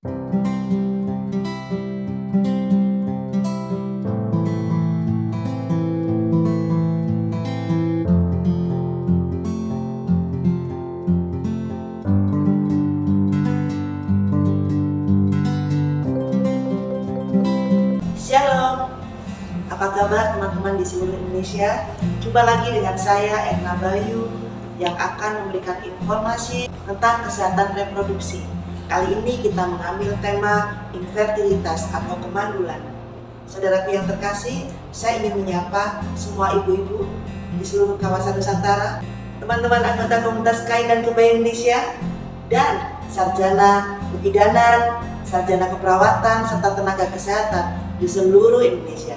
Shalom, apa kabar teman-teman di seluruh Indonesia? Jumpa lagi dengan saya Erna Bayu yang akan memberikan informasi tentang kesehatan reproduksi. Kali ini kita mengambil tema infertilitas atau kemandulan. Saudaraku yang terkasih, saya ingin menyapa semua ibu-ibu di seluruh kawasan Nusantara, teman-teman anggota komunitas kain dan kebaya Indonesia, dan sarjana kebidanan, sarjana keperawatan, serta tenaga kesehatan di seluruh Indonesia.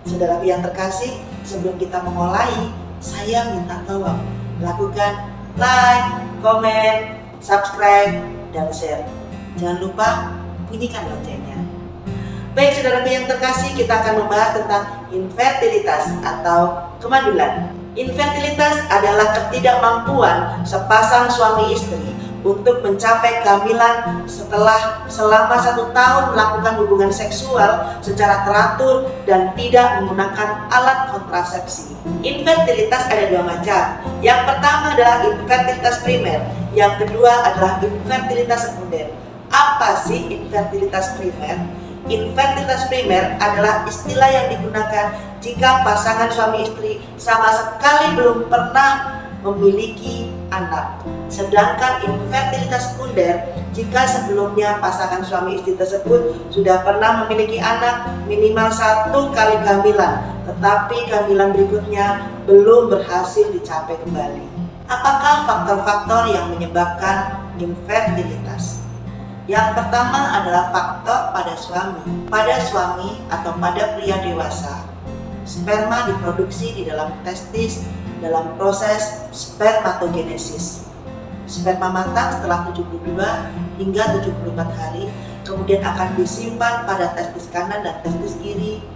Saudaraku yang terkasih, sebelum kita memulai, saya minta tolong lakukan like, komen, subscribe, dan share. Jangan lupa bunyikan loncengnya. Baik saudaraku yang terkasih, kita akan membahas tentang infertilitas atau kemandulan. Infertilitas adalah ketidakmampuan sepasang suami istri untuk mencapai kehamilan setelah selama 1 tahun melakukan hubungan seksual secara teratur dan tidak menggunakan alat kontrasepsi. Infertilitas ada 2 macam. Yang pertama adalah infertilitas primer, yang kedua adalah infertilitas sekunder. Apa sih infertilitas primer? Infertilitas primer adalah istilah yang digunakan jika pasangan suami istri sama sekali belum pernah memiliki anak. Sedangkan infertilitas sekunder jika sebelumnya pasangan suami istri tersebut sudah pernah memiliki anak minimal 1 kali kehamilan, tetapi kehamilan berikutnya belum berhasil dicapai kembali. Apakah faktor-faktor yang menyebabkan infertilitas? Yang pertama adalah faktor pada suami. Pada suami atau pada pria dewasa, sperma diproduksi di dalam testis dalam proses spermatogenesis. Sperma matang setelah 72 hingga 74 hari, kemudian akan disimpan pada testis kanan dan testis kiri.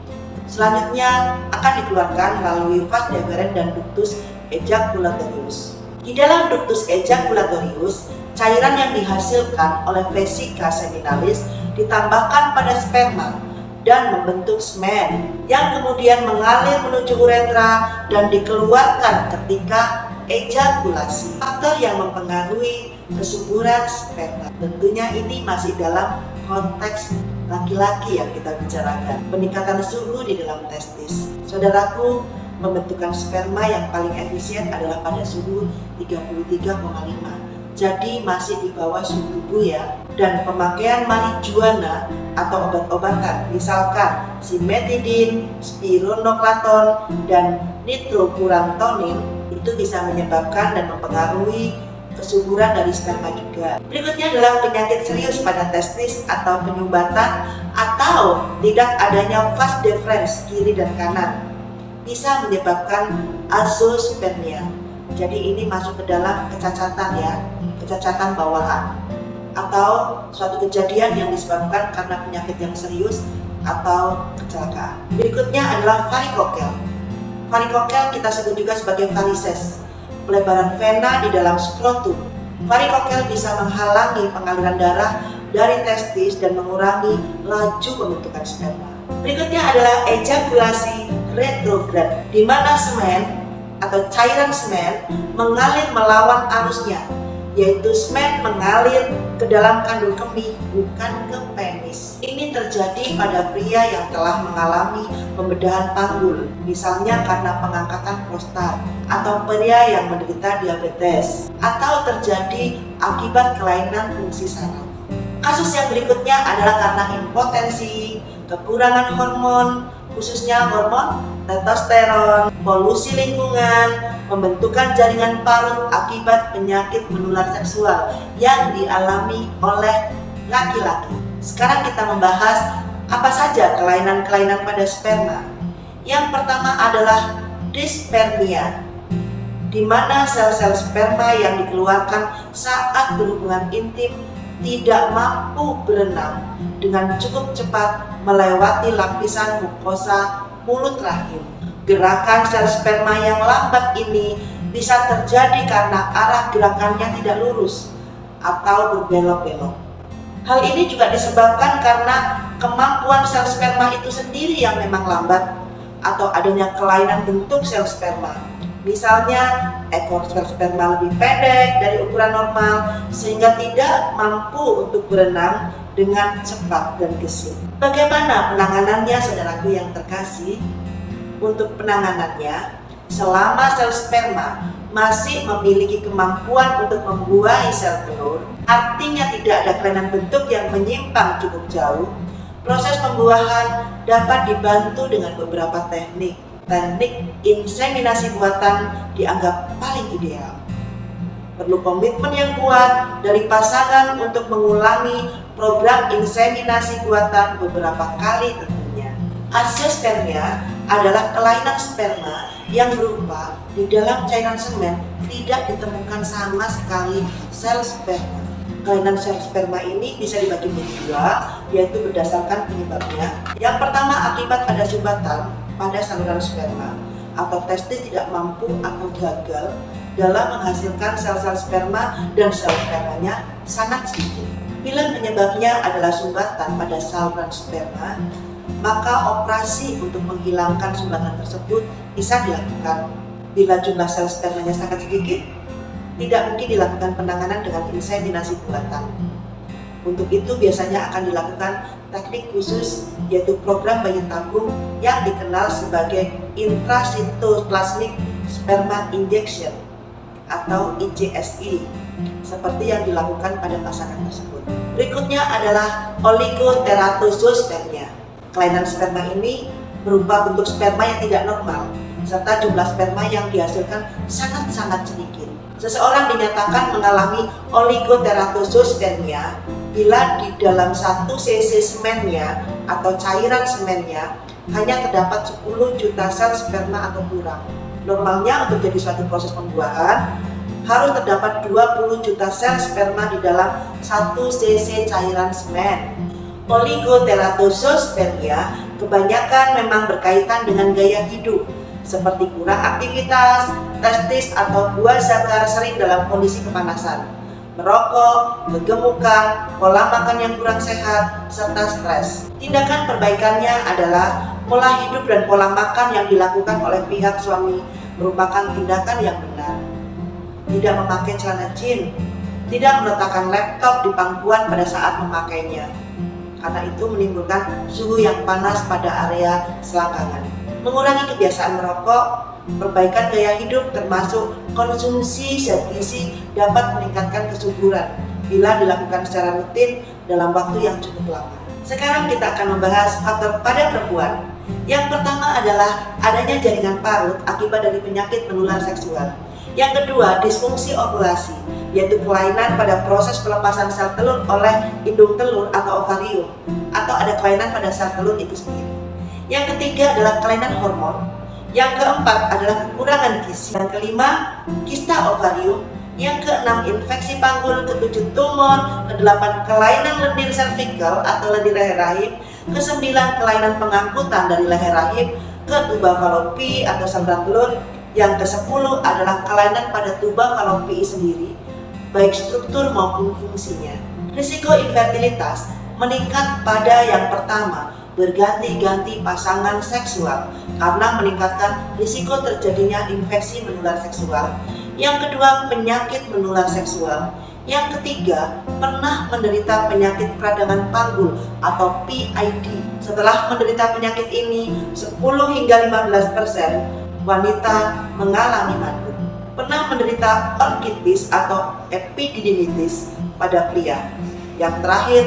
Selanjutnya akan dikeluarkan melalui vas deferens dan ductus ejaculatorius. Di dalam ductus ejaculatorius, cairan yang dihasilkan oleh vesika seminalis ditambahkan pada sperma dan membentuk semen yang kemudian mengalir menuju uretra dan dikeluarkan ketika ejakulasi. Faktor yang mempengaruhi kesuburan sperma, tentunya ini masih dalam konteks laki-laki yang kita bicarakan. Peningkatan suhu di dalam testis. Saudaraku, pembentukan sperma yang paling efisien adalah pada suhu 33,5. Jadi masih di bawah suhu tubuh ya. Dan pemakaian marijuana atau obat-obatan, misalkan simetidin, spironolakton, dan nitrofurantoin, itu bisa menyebabkan dan mempengaruhi kesuburan dari sperma juga. Berikutnya adalah penyakit serius pada testis atau penyumbatan atau tidak adanya vas deferens kiri dan kanan bisa menyebabkan azoospermia. Jadi ini masuk ke dalam kecacatan ya, kecacatan bawaan atau suatu kejadian yang disebabkan karena penyakit yang serius atau kecelakaan. Berikutnya adalah varikokel. Varikokel kita sebut juga sebagai varises, pelebaran vena di dalam skrotum. Varikokel bisa menghalangi pengaliran darah dari testis dan mengurangi laju pembentukan sperma. Berikutnya adalah ejakulasi retrograd, di mana semen atau cairan semen mengalir melawan arusnya, yaitu semen mengalir ke dalam kandung kemih, bukan ke penis. Ini terjadi pada pria yang telah mengalami pembedahan panggul, misalnya karena pengangkatan prostat, atau pria yang menderita diabetes, atau terjadi akibat kelainan fungsi saraf. Kasus yang berikutnya adalah karena impotensi, kekurangan hormon, khususnya hormon testosteron, polusi lingkungan, pembentukan jaringan parut akibat penyakit menular seksual yang dialami oleh laki-laki. Sekarang kita membahas apa saja kelainan-kelainan pada sperma. Yang pertama adalah dispermia, di mana sel-sel sperma yang dikeluarkan saat berhubungan intim tidak mampu berenang dengan cukup cepat melewati lapisan mukosa mulut rahim. Gerakan sel sperma yang lambat ini bisa terjadi karena arah gerakannya tidak lurus atau berbelok-belok. Hal ini juga disebabkan karena kemampuan sel sperma itu sendiri yang memang lambat atau adanya kelainan bentuk sel sperma. Misalnya, ekor sel sperma lebih pendek dari ukuran normal sehingga tidak mampu untuk berenang dengan cepat dan gesit. Bagaimana penanganannya, saudaraku yang terkasih? Untuk penanganannya, selama sel sperma masih memiliki kemampuan untuk membuahi sel telur, artinya tidak ada kelainan bentuk yang menyimpang cukup jauh, proses pembuahan dapat dibantu dengan beberapa teknik. Teknik inseminasi buatan dianggap paling ideal. Perlu komitmen yang kuat dari pasangan untuk mengulangi program inseminasi buatan beberapa kali tentunya. Azospermia adalah kelainan sperma yang berupa di dalam cairan semen tidak ditemukan sama sekali sel sperma. Kelainan sel sperma ini bisa dibagi menjadi dua, yaitu berdasarkan penyebabnya. Yang pertama akibat ada sumbatan pada saluran sperma atau testis tidak mampu atau gagal dalam menghasilkan sel-sel sperma dan sel spermanya sangat sedikit. Bila penyebabnya adalah sumbatan pada saluran sperma, maka operasi untuk menghilangkan sumbatan tersebut bisa dilakukan. Bila jumlah sel spermanya sangat sedikit, tidak mungkin dilakukan penanganan dengan inseminasi buatan. Untuk itu biasanya akan dilakukan teknik khusus, yaitu program bayi tabung yang dikenal sebagai intracytoplasmic sperma injection atau ICSI, seperti yang dilakukan pada pasangan tersebut. Berikutnya adalah oligoteratospermia. Kelainan sperma ini berupa bentuk sperma yang tidak normal, serta jumlah sperma yang dihasilkan sangat-sangat sedikit. Seseorang dinyatakan mengalami oligoteratospermia bila di dalam 1 cc semennya atau cairan semennya hanya terdapat 10 juta sel sperma atau kurang. Normalnya untuk jadi suatu proses pembuahan harus terdapat 20 juta sel sperma di dalam 1 cc cairan semen. Oligoteratospermia kebanyakan memang berkaitan dengan gaya hidup, seperti kurang aktivitas, testis atau buah zakar sering dalam kondisi kepanasan, merokok, kegemukan, pola makan yang kurang sehat, serta stres. Tindakan perbaikannya adalah pola hidup dan pola makan yang dilakukan oleh pihak suami merupakan tindakan yang benar. Tidak memakai celana jeans, tidak meletakkan laptop di pangkuan pada saat memakainya, karena itu menimbulkan suhu yang panas pada area selangkangan. Mengurangi kebiasaan merokok, perbaikan gaya hidup termasuk konsumsi zat gizi dapat meningkatkan kesuburan bila dilakukan secara rutin dalam waktu yang cukup lama. Sekarang kita akan membahas faktor pada perempuan. Yang pertama adalah adanya jaringan parut akibat dari penyakit menular seksual. Yang kedua, disfungsi ovulasi, yaitu kelainan pada proses pelepasan sel telur oleh indung telur atau ovarium, atau ada kelainan pada sel telur itu sendiri. Yang ketiga adalah kelainan hormon. Yang keempat adalah kekurangan gizi. Yang kelima, kista ovarium. Yang keenam, infeksi panggul. Ketujuh, tumor. Kedelapan, kelainan lendir cervical atau lendir leher rahim. Kesembilan, kelainan pengangkutan dari leher rahim ke tuba falopi atau saluran telur. Yang ke-10 adalah kelainan pada tuba falopi sendiri, baik struktur maupun fungsinya. Risiko infertilitas meningkat pada yang pertama, berganti-ganti pasangan seksual karena meningkatkan risiko terjadinya infeksi menular seksual. Yang kedua, penyakit menular seksual. Yang ketiga, pernah menderita penyakit peradangan panggul atau PID. Setelah menderita penyakit ini, 10 hingga 15% wanita mengalami mandul. Pernah menderita orchitis atau epididymitis pada pria. Yang terakhir,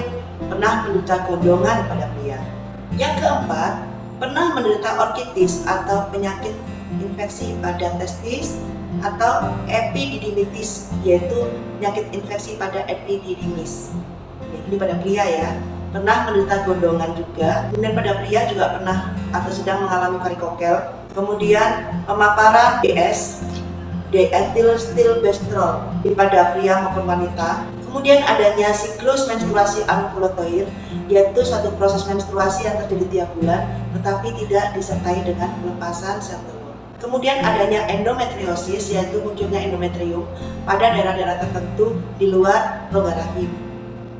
pernah menderita gondongan pada pria. Yang keempat, pernah menderita orchitis atau penyakit infeksi pada testis atau epididymitis, yaitu penyakit infeksi pada epididymis. Ini pada pria ya. Pernah menderita gondongan juga. Kemudian pada pria juga pernah atau sedang mengalami varikokel. Kemudian pemaparan DS, diethylstilbestrol pada pria maupun wanita. Kemudian adanya siklus menstruasi anupulotoir, yaitu suatu proses menstruasi yang terjadi tiap bulan tetapi tidak disertai dengan pelepasan sel telur. Kemudian adanya endometriosis, yaitu munculnya endometrium pada daerah-daerah tertentu di luar rongga rahim.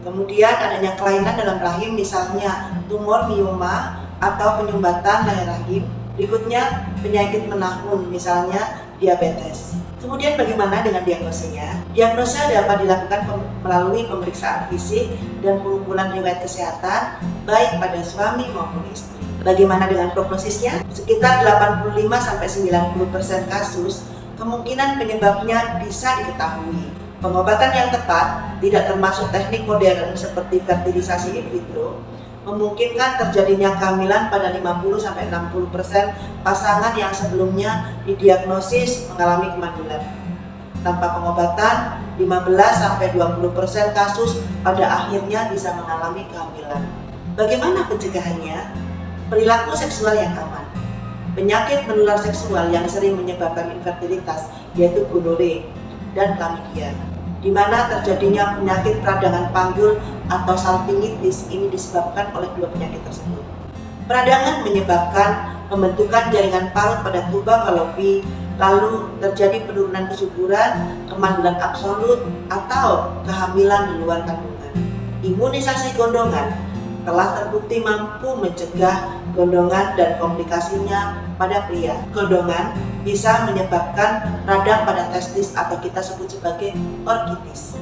Kemudian adanya kelainan dalam rahim, misalnya tumor mioma atau penyumbatan leher rahim. Berikutnya penyakit menahun, misalnya diabetes. Kemudian bagaimana dengan diagnosanya? Diagnosa dapat dilakukan melalui pemeriksaan fisik dan pengumpulan riwayat kesehatan baik pada suami maupun istri. Bagaimana dengan prognosisnya? Sekitar 85-90% kasus kemungkinan penyebabnya bisa diketahui. Pengobatan yang tepat, tidak termasuk teknik modern seperti fertilisasi in vitro, memungkinkan terjadinya kehamilan pada 50-60% pasangan yang sebelumnya didiagnosis mengalami kemandulan. Tanpa pengobatan, 15-20% kasus pada akhirnya bisa mengalami kehamilan. Bagaimana pencegahannya? Perilaku seksual yang aman. Penyakit menular seksual yang sering menyebabkan infertilitas yaitu gonore dan chlamydia, di mana terjadinya penyakit peradangan panggul atau salpingitis ini disebabkan oleh dua penyakit tersebut. Peradangan menyebabkan pembentukan jaringan parut pada tuba falopi, lalu terjadi penurunan kesuburan, kemandulan absolut, atau kehamilan di luar kandungan. Imunisasi gondongan telah terbukti mampu mencegah gondongan dan komplikasinya pada pria. Gondongan bisa menyebabkan radang pada testis atau kita sebut sebagai orkitis.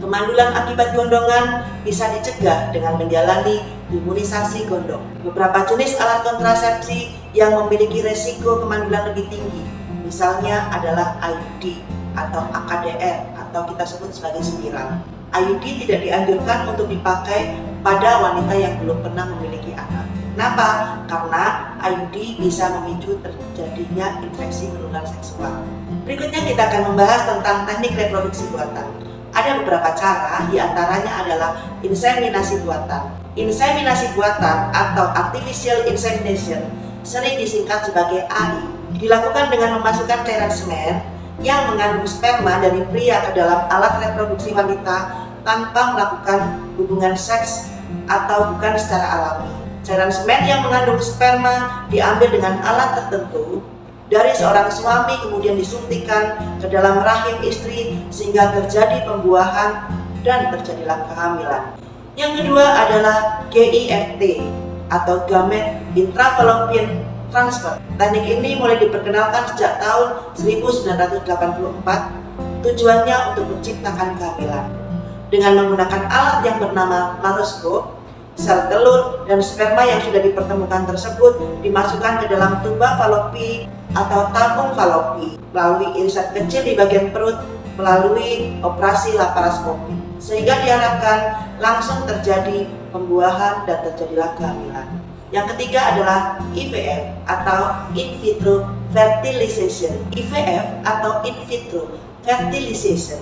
Kemandulan akibat gondongan bisa dicegah dengan menjalani imunisasi gondong. Beberapa jenis alat kontrasepsi yang memiliki resiko kemandulan lebih tinggi, misalnya adalah IUD atau AKDR atau kita sebut sebagai spiral. IUD tidak dianjurkan untuk dipakai pada wanita yang belum pernah memiliki anak. Kenapa? Karena IUD bisa memicu terjadinya infeksi menular seksual. Berikutnya kita akan membahas tentang teknik reproduksi buatan. Ada beberapa cara, diantaranya adalah inseminasi buatan. Inseminasi buatan atau artificial insemination sering disingkat sebagai AI, dilakukan dengan memasukkan cairan semen yang mengandung sperma dari pria ke dalam alat reproduksi wanita tanpa melakukan hubungan seks atau bukan secara alami. Cairan semen yang mengandung sperma diambil dengan alat tertentu dari seorang suami, kemudian disuntikkan ke dalam rahim istri sehingga terjadi pembuahan dan terjadilah kehamilan. Yang kedua adalah GIFT atau Gamete Intrafallopian Transfer. Teknik ini mulai diperkenalkan sejak tahun 1984. Tujuannya untuk menciptakan kehamilan. Dengan menggunakan alat yang bernama laroskop, sel telur dan sperma yang sudah dipertemukan tersebut dimasukkan ke dalam tuba falopi atau tabung falopi melalui irisan kecil di bagian perut melalui operasi laparoskopi, sehingga diharapkan langsung terjadi pembuahan dan terjadilah kehamilan. Yang ketiga adalah IVF atau in vitro fertilization. IVF atau in vitro fertilization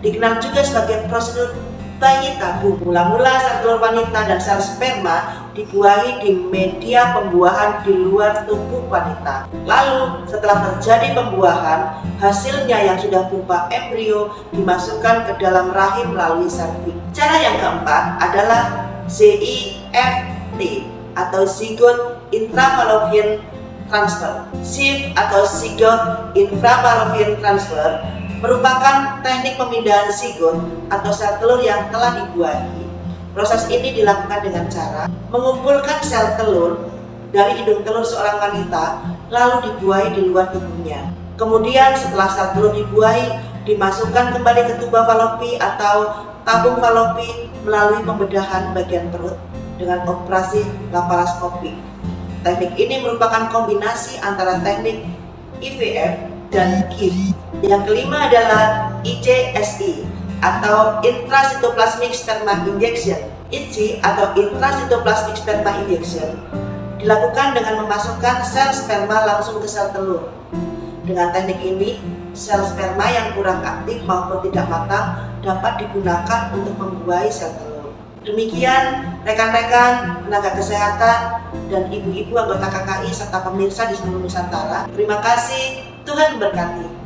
dikenal juga sebagai prosedur bayi tabung. Mula-mula sel telur wanita dan sel sperma dibuahi di media pembuahan di luar tubuh wanita. Lalu setelah terjadi pembuahan, hasilnya yang sudah berupa embrio dimasukkan ke dalam rahim melalui serviks. Cara yang keempat adalah ZIFT atau Zygote Intrafallopian Transfer. ZIFT atau Zygote Intrafallopian Transfer merupakan teknik pemindahan zigot atau sel telur yang telah dibuahi. Proses ini dilakukan dengan cara mengumpulkan sel telur dari hidung telur seorang wanita lalu dibuahi di luar tubuhnya. Kemudian setelah sel telur dibuahi, dimasukkan kembali ke tuba falopi atau tabung falopi melalui pembedahan bagian perut dengan operasi laparoskopi. Teknik ini merupakan kombinasi antara teknik IVF dan GIFT. Yang kelima adalah ICSI atau Intracytoplasmic Sperma Injection. ICSI atau Intracytoplasmic Sperma Injection dilakukan dengan memasukkan sel sperma langsung ke sel telur. Dengan teknik ini, sel sperma yang kurang aktif maupun tidak matang dapat digunakan untuk membuahi sel telur. Demikian rekan-rekan tenaga kesehatan dan ibu-ibu anggota KKI serta pemirsa di seluruh Nusantara. Terima kasih, Tuhan memberkati.